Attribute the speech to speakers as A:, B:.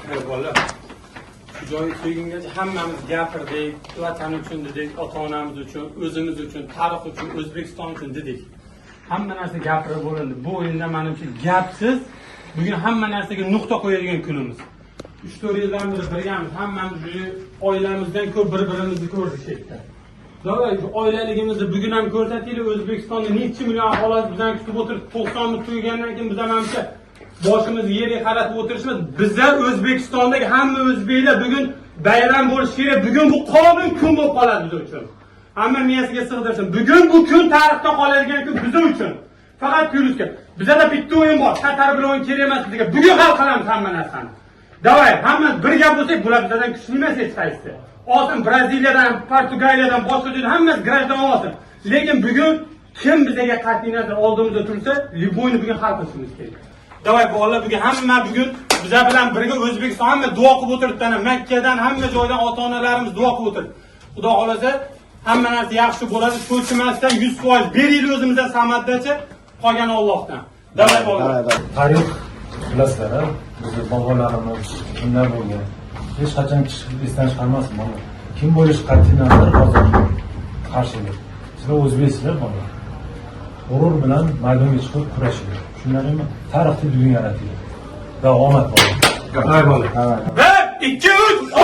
A: Bola. Shu joyi kelgungacha hammamiz gapirdik, vatan uchun dedik, ota-onamiz uchun, o'zimiz uchun, tarix uchun, O'zbekiston uchun dedik. Hamma narsa gapirib bo'lindi. Bu o'yinda menimcha gapsiz bugun hamma narsaga nuqta qo'yadigan kunimiz. 3-4 yildan beri birgamiz, hammamiz oilamizdan ko'p bir-birimizni ko'rdik yerda. Davay, oilaligimizni bugun ham ko'rsataylik. O'zbekistonda necha million aholi bizdan kutib o'tirib, 90 ming tugagandan keyin biz menimcha boshimizni yerga qaratib o'tirishimiz. Bizlar O'zbekistondagi hamma o'zbeklar bugun bayram bo'lishi kerak. Bugun bu qonun kun bo'lib qoladi biz uchun. Hamma miyasiga sig'dirsin. Bugun bu kun tarixda qoladigan kun biz uchun. Faqat plyusga. Bizda bitta o'yin bor. Qatar bilan o'yin kerak emas bizga. Bugun hal qilamiz hamma narsani. Davay, hamma birga bo'lsak, bular bizdan kuchli emas hech qaysi. Olsin Braziliyadan, Portugaliyadan, boshqa joydan hammasi grajdan olsin. Lekin bugun kim bizga qat'iy nazar oldimizda tursa, Liboyni bugun hal qilishimiz kerak. Davay bolalar, bugun hamma bugun bizlar bilan birga O'zbekiston hamma duo qilib o'tiribdi. Makkadan hamma joydan ota-onalarimiz duo qilib o'tiribdi. Xudo xolasa hamma narsa yaxshi bo'ladi. Cho'chimasdan 100% beraylik o'zimizdan samaddachi, qolgani Allohdan. Davay bolalar.
B: Tarix bilasizlar, bizni bobolarimiz kimlar bo'lgan. Hech qachon esdan chiqarmasin mana. Kim bo'lish qat'iy nazar hozir qarshilar. Sizlar o'zbeksizlar bolalar. G'urur bilan maydonga chiqib kurashinglar. Shunlarmi? Tarixni bugun yarataylik. Va omad bolalar.
A: Davay bolalar. 1 2 3